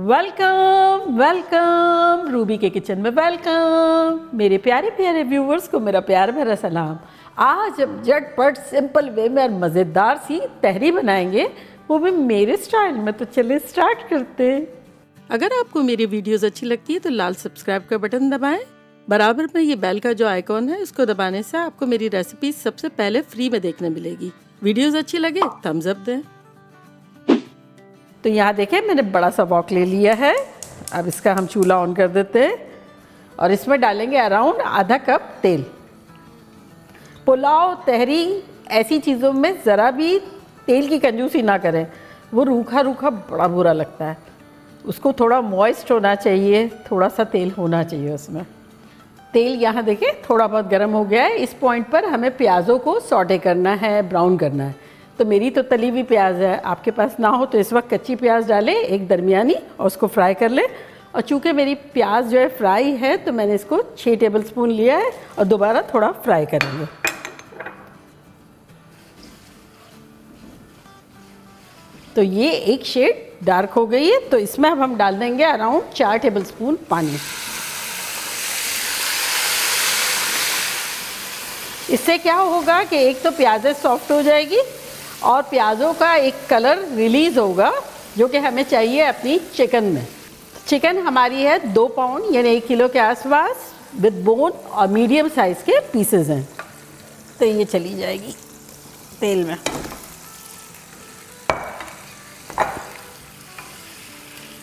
Welcome welcome Ruby के kitchen में welcome. मेरे प्यारे प्यारे व्यूवर्स को मेरा प्यार भरा सलाम। आज हम झटपट सिंपल वे में और मज़ेदार सी तहरी बनाएंगे, वो भी मेरे स्टाइल में। तो चलिए स्टार्ट करते हैं। अगर आपको मेरी वीडियोस अच्छी लगती है तो लाल सब्सक्राइब का बटन दबाएं। बराबर में ये बेल का जो आइकॉन है उसको दबाने से आपको मेरी रेसिपी सबसे पहले फ्री में देखने मिलेगी। वीडियोस अच्छी लगे थम्स अप दें। तो यहाँ देखें मैंने बड़ा सा वॉक ले लिया है। अब इसका हम चूल्हा ऑन कर देते हैं और इसमें डालेंगे अराउंड आधा कप तेल। पुलाव तहरी ऐसी चीज़ों में ज़रा भी तेल की कंजूसी ना करें, वो रूखा रूखा बड़ा बुरा लगता है। उसको थोड़ा मॉइस्ट होना चाहिए, थोड़ा सा तेल होना चाहिए उसमें। तेल यहाँ देखें थोड़ा बहुत गर्म हो गया है। इस पॉइंट पर हमें प्याज़ों को सॉटे करना है, ब्राउन करना है। तो मेरी तो तली हुई प्याज है, आपके पास ना हो तो इस वक्त कच्ची प्याज डालें, एक दरमियानी, और उसको फ्राई कर लें। और चूँकि मेरी प्याज जो है फ्राई है तो मैंने इसको 6 टेबलस्पून लिया है और दोबारा थोड़ा फ्राई करेंगे। तो ये एक शेड डार्क हो गई है, तो इसमें अब हम डाल देंगे अराउंड 4 टेबलस्पून पानी। इससे क्या होगा कि एक तो प्याज़ें सॉफ्ट हो जाएगी और प्याज़ों का एक कलर रिलीज़ होगा जो कि हमें चाहिए अपनी चिकन में। चिकन हमारी है 2 पाउंड यानी 1 किलो के आसपास, विद बोन और मीडियम साइज़ के पीसेस हैं। तो ये चली जाएगी तेल में।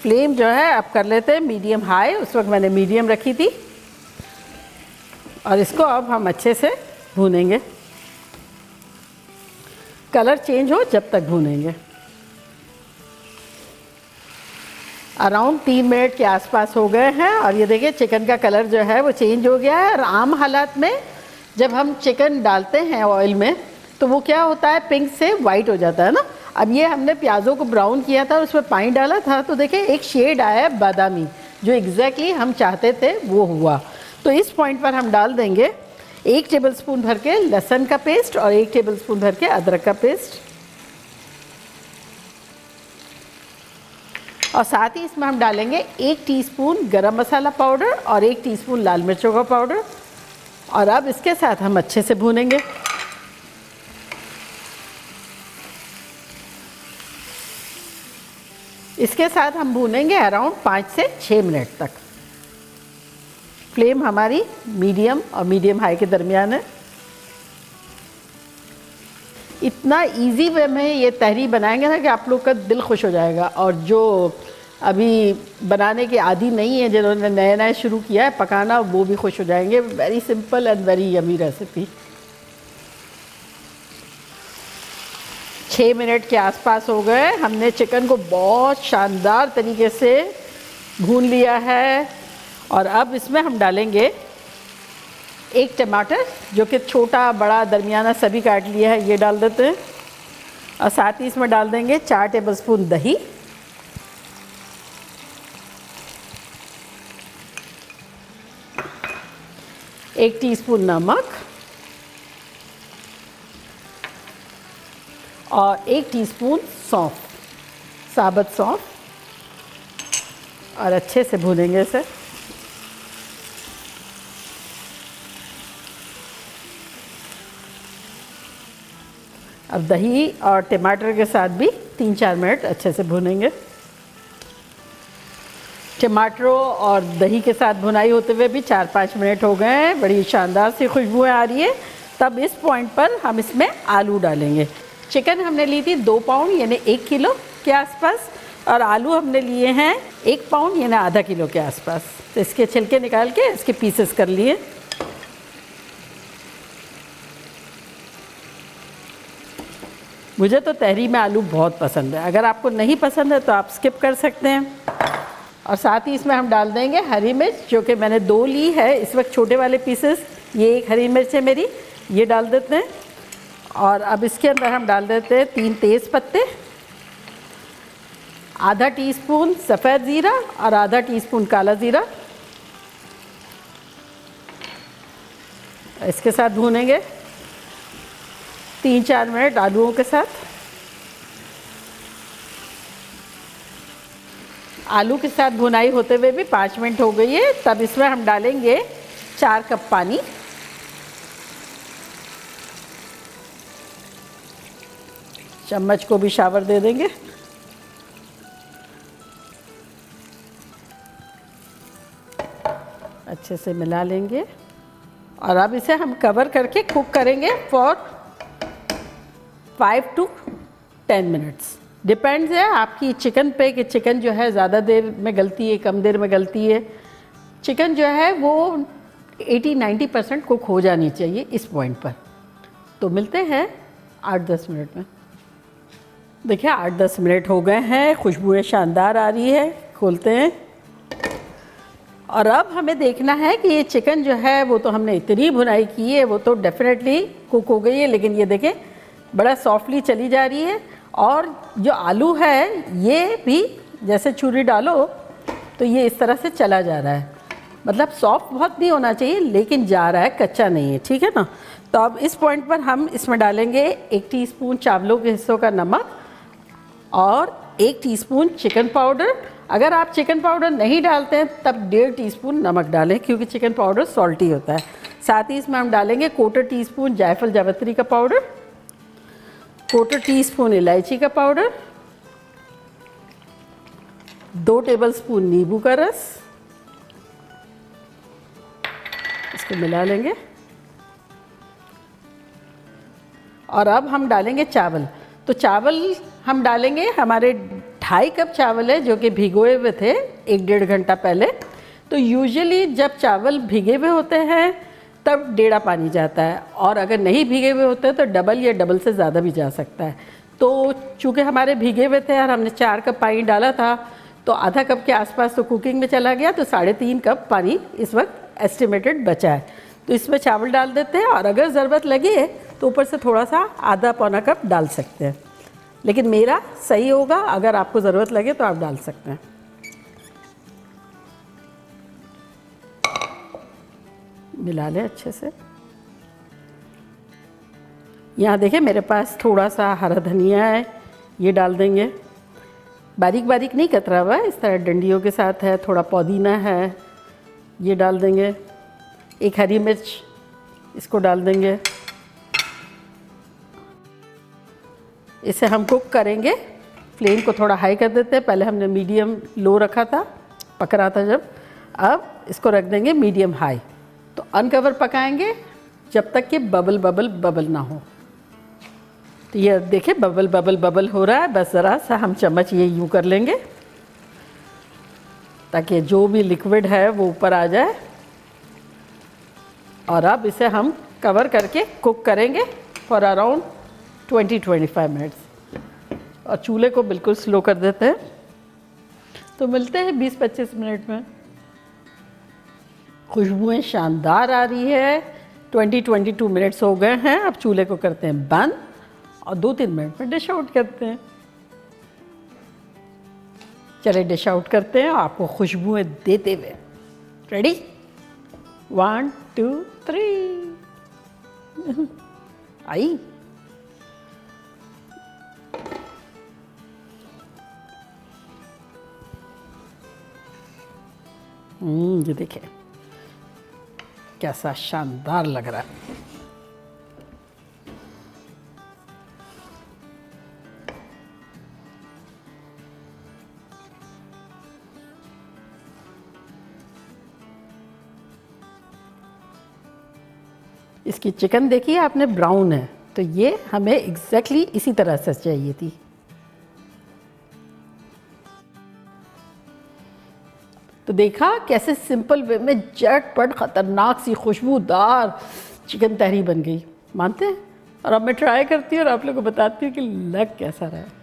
फ्लेम जो है अब कर लेते हैं मीडियम हाई। उस वक्त मैंने मीडियम रखी थी। और इसको अब हम अच्छे से भूनेंगे, कलर चेंज हो जब तक भूनेंगे। अराउंड 3 मिनट के आसपास हो गए हैं और ये देखिए चिकन का कलर जो है वो चेंज हो गया है। और आम हालात में जब हम चिकन डालते हैं ऑयल में तो वो क्या होता है, पिंक से वाइट हो जाता है ना। अब ये हमने प्याज़ों को ब्राउन किया था, उसमें पानी डाला था, तो देखिए एक शेड आया है बादामी, जो एग्जैक्टली हम चाहते थे वो हुआ। तो इस पॉइंट पर हम डाल देंगे 1 टेबलस्पून भर के लहसुन का पेस्ट और 1 टेबलस्पून भर के अदरक का पेस्ट। और साथ ही इसमें हम डालेंगे 1 टीस्पून गरम मसाला पाउडर और 1 टीस्पून लाल मिर्चों का पाउडर। और अब इसके साथ हम अच्छे से भूनेंगे। इसके साथ हम भूनेंगे अराउंड 5 से 6 मिनट तक। फ्लेम हमारी मीडियम और मीडियम हाई के दरमियान है। इतना इजी वे में ये तहरी बनाएंगे ना कि आप लोग का दिल खुश हो जाएगा। और जो अभी बनाने के आदी नहीं है, जिन्होंने नए नए शुरू किया है पकाना, वो भी खुश हो जाएंगे। Very simple and very yummy recipe. 6 minute के आसपास हो गए। हमने चिकन को बहुत शानदार तरीके से भून लिया है। और अब इसमें हम डालेंगे 1 टमाटर, जो कि छोटा बड़ा दरमियाना सभी काट लिया है, ये डाल देते हैं। और साथ ही इसमें डाल देंगे 4 टेबलस्पून दही, एक टीस्पून नमक और 1 टीस्पून सौंफ, साबुत सौंफ। और अच्छे से भूनेंगे इसे। अब दही और टमाटर के साथ भी 3-4 मिनट अच्छे से भूनेंगे। टमाटरों और दही के साथ भुनाई होते हुए भी 4-5 मिनट हो गए हैं। बड़ी शानदार सी खुशबुएं आ रही है। तब इस पॉइंट पर हम इसमें आलू डालेंगे। चिकन हमने ली थी 2 पाउंड यानी 1 किलो के आसपास, और आलू हमने लिए हैं 1 पाउंड यानी आधा किलो के आसपास। तो इसके छिलके निकाल के इसके पीसेस कर लिए। मुझे तो तहरी में आलू बहुत पसंद है, अगर आपको नहीं पसंद है तो आप स्किप कर सकते हैं। और साथ ही इसमें हम डाल देंगे हरी मिर्च, जो कि मैंने 2 ली है इस वक्त, छोटे वाले पीसेस। ये 1 हरी मिर्च है मेरी, ये डाल देते हैं। और अब इसके अंदर हम डाल देते हैं 3 तेज़ पत्ते, आधा टीस्पून सफ़ेद ज़ीरा और आधा टीस्पून काला ज़ीरा। इसके साथ भूनेंगे 3-4 मिनट आलूओं के साथ। आलू के साथ भुनाई होते हुए भी 5 मिनट हो गई है। तब इसमें हम डालेंगे 4 कप पानी। चम्मच को भी शावर दे देंगे। अच्छे से मिला लेंगे और अब इसे हम कवर करके कुक करेंगे फॉर 5 to 10 मिनट्स। डिपेंड्स है आपकी चिकन पे कि चिकन जो है ज़्यादा देर में गलती है, कम देर में गलती है। चिकन जो है वो 80-90% कुक हो जानी चाहिए इस पॉइंट पर। तो मिलते हैं 8-10 मिनट में। देखिए 8-10 मिनट हो गए हैं, खुशबुएं शानदार आ रही है। खोलते हैं और अब हमें देखना है कि ये चिकन जो है वो तो हमने इतनी भुनाई की है, वो तो डेफिनेटली कुक हो गई है, लेकिन ये देखें बड़ा सॉफ्टली चली जा रही है। और जो आलू है ये भी जैसे छुरी डालो तो ये इस तरह से चला जा रहा है। मतलब सॉफ्ट बहुत नहीं होना चाहिए, लेकिन जा रहा है, कच्चा नहीं है, ठीक है ना। तो अब इस पॉइंट पर हम इसमें डालेंगे 1 टीस्पून चावलों के हिस्सों का नमक और 1 टीस्पून चिकन पाउडर। अगर आप चिकन पाउडर नहीं डालते हैं तब 1.5 टीस्पून नमक डालें, क्योंकि चिकन पाउडर सॉल्टी होता है। साथ ही इसमें हम डालेंगे 1/4 टीस्पून जायफल जावित्री का पाउडर, 1/4 टीस्पून इलायची का पाउडर, 2 टेबलस्पून नींबू का रस। इसको मिला लेंगे और अब हम डालेंगे चावल। तो चावल हम डालेंगे, हमारे 2.5 कप चावल है जो कि भिगोए हुए थे 1-1.5 घंटा पहले। तो यूजुअली जब चावल भिगे हुए होते हैं तब 1.5 पानी जाता है, और अगर नहीं भीगे हुए होते हैं तो डबल या डबल से ज़्यादा भी जा सकता है। तो चूँकि हमारे भीगे हुए थे और हमने 4 कप पानी डाला था तो आधा कप के आसपास तो कुकिंग में चला गया, तो 3.5 कप पानी इस वक्त एस्टिमेटेड बचा है। तो इसमें चावल डाल देते हैं और अगर ज़रूरत लगे तो ऊपर से थोड़ा सा आधा पौना कप डाल सकते हैं, लेकिन मेरा सही होगा। अगर आपको ज़रूरत लगे तो आप डाल सकते हैं। मिला लें अच्छे से। यहाँ देखें मेरे पास थोड़ा सा हरा धनिया है, ये डाल देंगे। बारीक बारीक नहीं कतरा हुआ, इस तरह डंडियों के साथ है। थोड़ा पुदीना है, ये डाल देंगे। 1 हरी मिर्च, इसको डाल देंगे। इसे हम कुक करेंगे। फ्लेम को थोड़ा हाई कर देते हैं। पहले हमने मीडियम लो रखा था, पक रहा था जब। अब इसको रख देंगे मीडियम हाई। तो अनकवर पकाएंगे जब तक कि बबल बबल बबल ना हो। तो ये देखिए बबल बबल बबल हो रहा है। बस ज़रा सा हम चम्मच ये यूँ कर लेंगे ताकि जो भी लिक्विड है वो ऊपर आ जाए। और अब इसे हम कवर करके कुक करेंगे फॉर अराउंड 20-25 मिनट्स, और चूल्हे को बिल्कुल स्लो कर देते हैं। तो मिलते हैं 20-25 मिनट में। खुशबुएं शानदार आ रही है। 20-22 मिनट्स हो गए हैं। अब चूल्हे को करते हैं बंद और 2-3 मिनट में डिश आउट करते हैं। चले डिश आउट करते हैं आपको खुशबुएं देते हुए। रेडी? 1 2 3 आई। ये देखिए कैसा शानदार लग रहा है। इसकी चिकन देखिए आपने, ब्राउन है, तो ये हमें एग्जैक्टली इसी तरह से चाहिए थी। तो देखा कैसे सिंपल वे में झटपट खतरनाक सी खुशबूदार चिकन तहरी बन गई। मानते हैं? और अब मैं ट्राई करती हूँ और आप लोगों को बताती हूँ कि लग कैसा रहा है।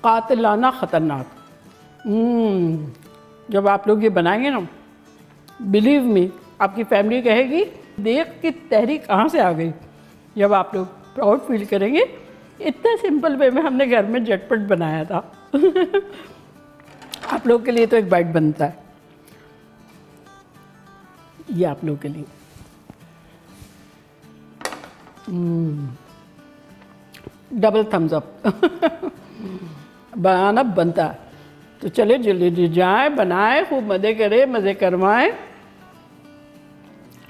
कातिलाना खतरनाक। जब आप लोग ये बनाएंगे ना, बिलीव मी, आपकी फैमिली कहेगी देख कि तहरी कहाँ से आ गई। जब आप लोग प्राउड फील करेंगे, इतना सिंपल वे में हमने घर में झटपट बनाया था। आप लोग के लिए तो एक बाइट बनता है, ये आप लोग के लिए। Double Thums up. बनाना बनता है तो चले जल्दी जाए, बनाए, खूब मज़े करे, मज़े करवाएं।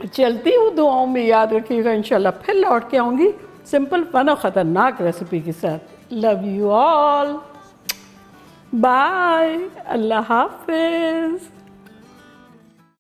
चलती हूँ, दुआओं में याद रखिएगा। इंशाल्लाह फिर लौट के आऊँगी सिंपल फन और ख़तरनाक रेसिपी के साथ। लव यू ऑल, बाय, अल्लाह हाफिज़।